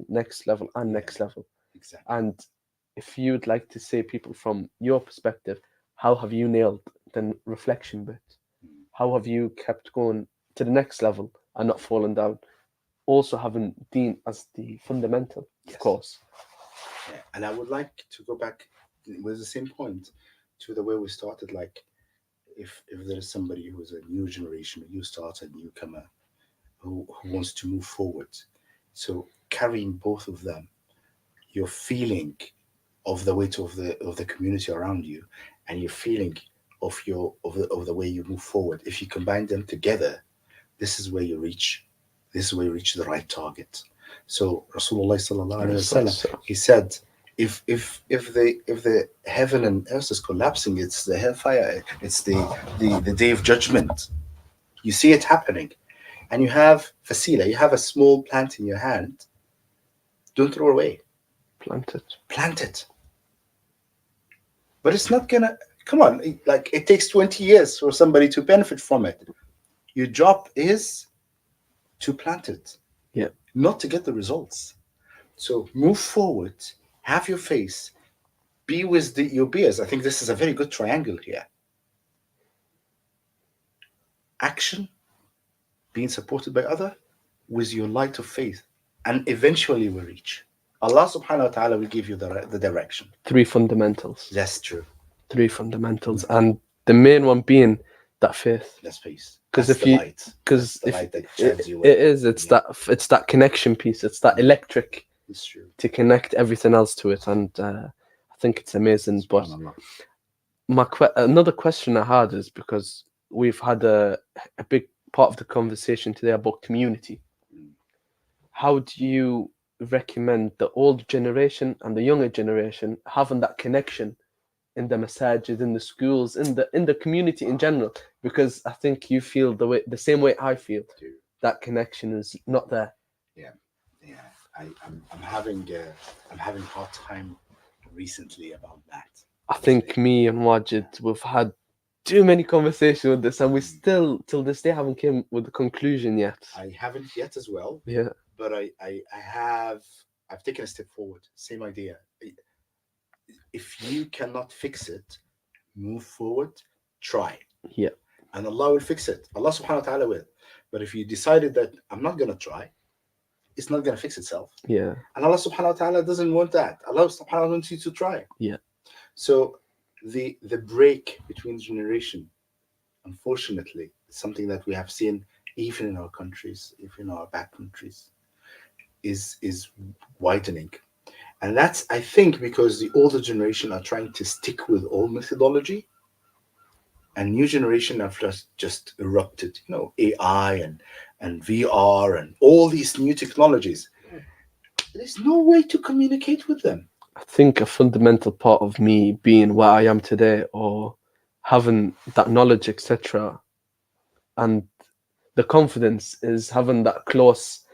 and Yeah. next level. Exactly. And if you'd like to say, people, from your perspective, how have you nailed the reflection bit? Mm. How have you kept going to the next level and not fallen down? Also having Deen as the fundamental, of Yes. course. Yeah. And I would like to go back with the same point to the way we started. Like, if there is somebody who's a new generation, a new starter, a newcomer, who wants to move forward, so carrying both of them, your feeling of the weight of the community around you, and your feeling of the way you move forward, if you combine them together, this is where you reach. This is where you reach the right target. So Rasulullah sallallahu alaihi wasallam, So, he said, if the heaven and earth is collapsing, it's the hellfire, it's the day of judgment. You see it happening, and you have fasila, you have a small plant in your hand. Don't throw it away. plant it. Plant it. But it's not gonna come on. Like, it takes 20 years for somebody to benefit from it. Your job is to plant it, Yeah. not to get the results. So move forward, have your face, be with your peers. I think this is a very good triangle here. Action, being supported by other, with your light of faith, and eventually we reach. Allah subhanahu wa ta'ala will give you the direction. 3 fundamentals. That's true. 3 fundamentals, and the main one being that faith. That's faith. Because That's if the you, light. because That's the if light that it, sheds you it is, it's Yeah. that connection piece. It's that electric It's true. to connect everything else to it, and I think it's amazing. But SubhanAllah. another question I had is, because we've had a big part of the conversation today about community. Mm. How do you recommend the older generation and the younger generation having that connection in the masajid, in the schools, in the community in general? Because I think you feel the same way I feel. Dude. That connection is not there. Yeah. I'm having hard time recently about that. I think me and Wajid, we've had too many conversations with this, and we still, till this day, haven't came with the conclusion yet. I haven't yet as well, Yeah, but I've taken a step forward. Same idea. If you cannot fix it, move forward, try. yeah, And Allah will fix it. Allah subhanahu wa ta'ala will. But if you decided that I'm not gonna try, it's not gonna fix itself. yeah, And Allah subhanahu wa ta'ala doesn't want that. Allah subhanahu wa ta'ala wants you to try. yeah. So the break between generation, unfortunately, is something that we have seen even in our countries, even in our back countries, is widening. And that's, I think, because the older generation are trying to stick with old methodology, and new generation have just erupted. You know, AI and VR and all these new technologies. There's no way to communicate with them. I think a fundamental part of me being where I am today, or having that knowledge, etc., and the confidence, is having that close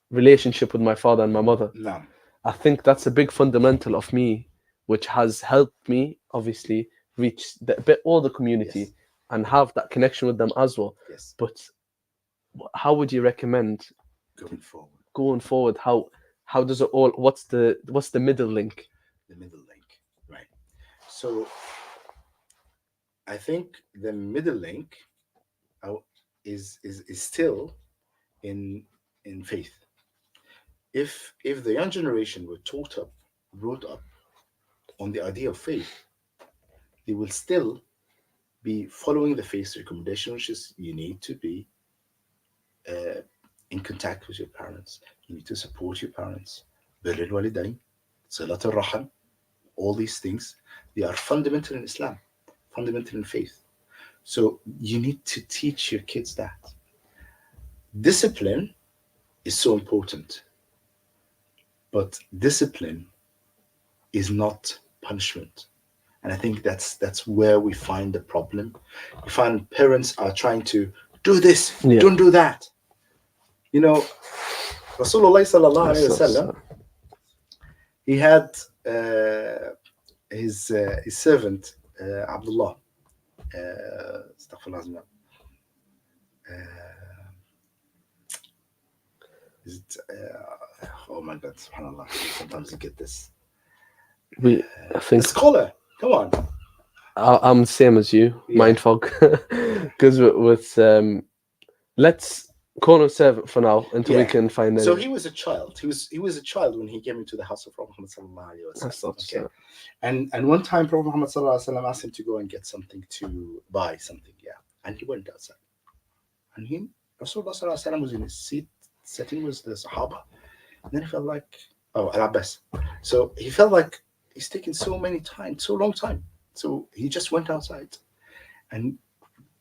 relationship with my father and my mother. No. I think that's a big fundamental of me, which has helped me obviously reach the bit older community, Yes. and have that connection with them as well. Yes. But how would you recommend Going forward. How does it all? What's the middle link? The middle link. Right. So I think the middle link is still in faith. If the young generation were brought up on the idea of faith, they will still be following the faith recommendation, which is you need to be in contact with your parents. You need to support your parents. Bir al-walidain, salat al-rahim, all these things, they are fundamental in Islam, fundamental in faith. So you need to teach your kids that. Discipline is so important, but discipline is not punishment. And I think that's where we find the problem. You find parents are trying to do this, don't do that. You know, Rasulullah sallallahu alaihi wasallam, he had his servant, Abdullah. Astaghfirullah. Is it, oh my God, subhanAllah. Sometimes you get this. I A think scholar. Come on. I'm the same as you, Yeah. mind fog. Because with let's call him servant for now until we Yeah. can find So any. he was a child. He was a child when he came into the house of Prophet Muhammad sallallahu alaihi That's wasallam. not Okay. so. And one time Prophet Muhammad sallallahu alaihi wasallam asked him to go and get something to buy something. Yeah. And he went outside. And him, Rasulullah sallallahu alaihi wasallam was in his seat, sitting with the Sahaba. And then he felt like, oh, Al-Abbas. So he felt like he's taking so long time. So he just went outside and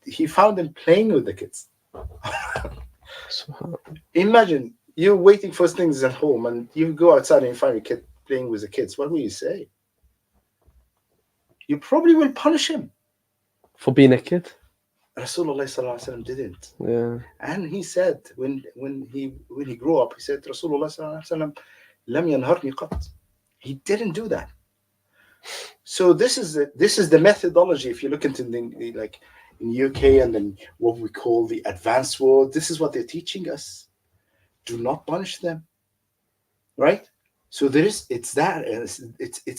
he found them playing with the kids. Imagine you're waiting for things at home and you go outside and you find a kid playing with the kids. What will you say? You probably will punish him. For being a kid. Rasulullah sallallahu alaihi wasallam didn't. Yeah. And he said when he grew up, he said Rasulullah sallallahu alaihi wasallam lam yanharni qat. He didn't do that. So this is the methodology. If you look into the like in UK and then what we call the advanced world, this is what they're teaching us. Do not punish them, right? So it's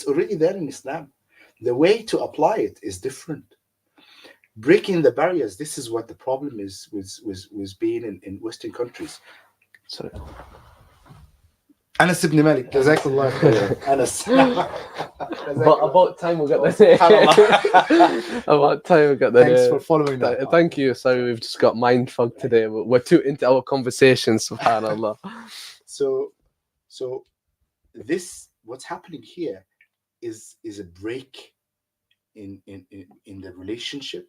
already there in Islam. The way to apply it is different. Breaking the barriers. This is what the problem is with being in Western countries. Sorry. Anas ibn Malik, jazakallah khairan. Anas. But about time we got the name. About time we got the Thanks name. for following that. Thank you. Sorry, we've just got mind fog today. We're too into our conversations, subhanAllah. So this what's happening here is a break in the relationship,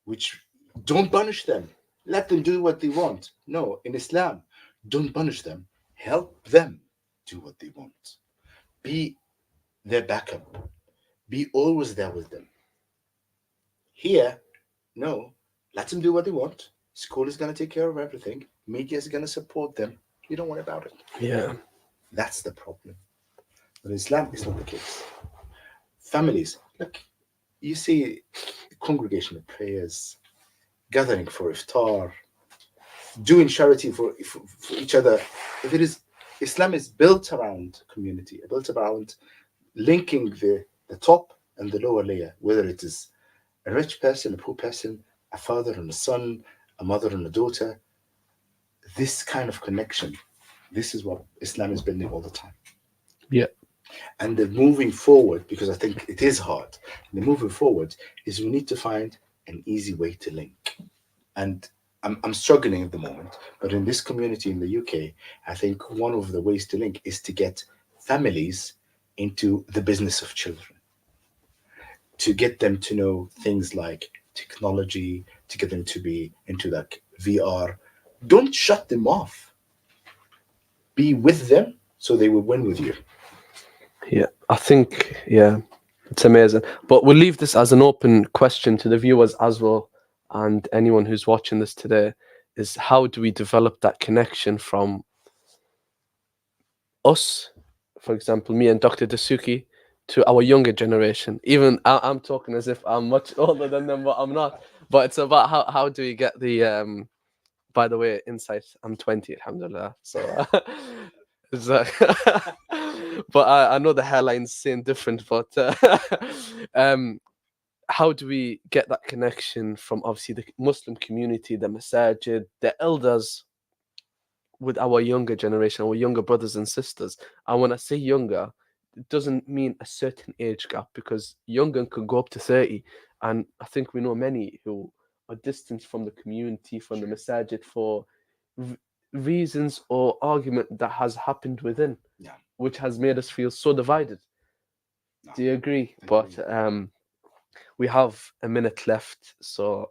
which don't punish them. Let them do what they want. No, in Islam, don't punish them. Help them do what they want. Be their backup. Be always there with them. Here, no, let them do what they want. School is going to take care of everything. Media is going to support them. You don't worry about it. Yeah. That's the problem. But in Islam, it's not the case. Families, look, you see congregational prayers, gathering for iftar, doing charity for each other. Islam is built around community, built around linking the top and the lower layer, whether it is a rich person, a poor person, a father and a son, a mother and a daughter. This kind of connection, this is what Islam is building all the time. Yeah. And the moving forward, because I think it is hard, the moving forward is we need to find an easy way to link. And I'm struggling at the moment, but in this community in the UK, I think one of the ways to link is to get families into the business of children, to get them to know things like technology, to get them to be into like VR. Don't shut them off. Be with them so they will win with you. Yeah, I think, it's amazing. But we'll leave this as an open question to the viewers as well, and anyone who's watching this today, is how do we develop that connection from us, for example, me and Dr. Dasuki, to our younger generation? Even I'm talking as if I'm much older than them, but I'm not. But it's about how do we get the, by the way, insight, I'm 20, alhamdulillah. So, but I know the hairline's saying different, but how do we get that connection from obviously the Muslim community, the masajid, the elders, with our younger generation, our younger brothers and sisters? And when I say younger, it doesn't mean a certain age gap, because younger can go up to 30. And I think we know many who are distanced from the community, from the masajid, for reasons or argument that has happened within, which has made us feel so divided. Do you agree? But we have a minute left, so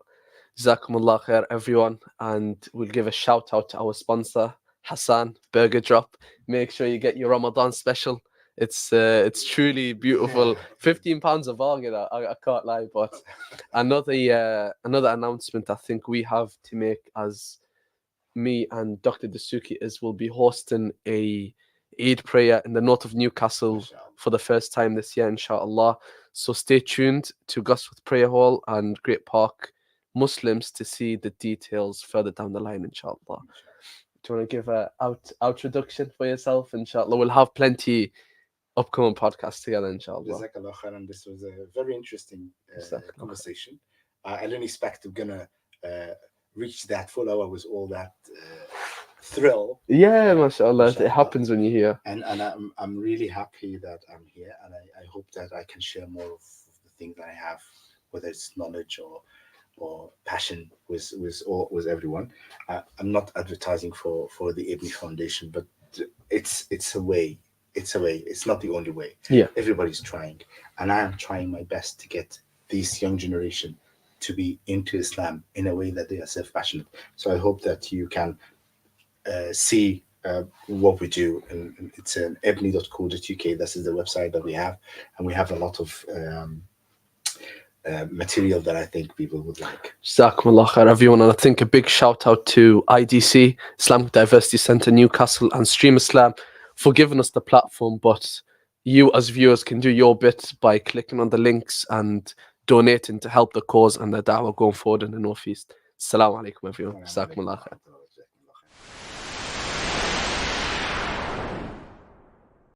Jazakumullah khair, everyone, and we'll give a shout out to our sponsor, Hassan Burger Drop. Make sure you get your Ramadan special. It's truly beautiful. £15 a bargain. I can't lie. But another announcement I think we have to make, as me and Dr. Dasuki, is we'll be hosting a Eid prayer in the north of Newcastle Mashallah. for the first time this year, inshallah. So stay tuned to Gosforth Prayer Hall and Great Park Muslims to see the details further down the line, inshallah. Do you want to give a introduction for yourself, inshallah? We'll have plenty upcoming podcasts together, inshallah. Jazakallah khairan. This was a very interesting Jazakallah. conversation. I didn't expect we're gonna reach that full hour with all that thrill. Yeah, mashallah. Mashallah. It happens when you're here. And I'm really happy that I'm here, and I hope that I can share more of the things that I have, whether it's knowledge or passion with everyone. I'm not advertising for the Ibn Foundation, but it's a way. It's a way. It's not the only way. Yeah. Everybody's trying, and I am trying my best to get this young generation to be into Islam in a way that they are self-passionate. So I hope that you can see what we do, and it's an ebni.co.uk. This is the website that we have, and we have a lot of material that I think people would like. Jazakumullah khair, everyone. And I think a big shout out to IDC, Islamic Diversity Centre Newcastle, and Stream Islam for giving us the platform. But you as viewers can do your bit by clicking on the links and donating to help the cause and the da'wah going forward in the Northeast. Assalamu alaikum, everyone. Jazakumullah khair.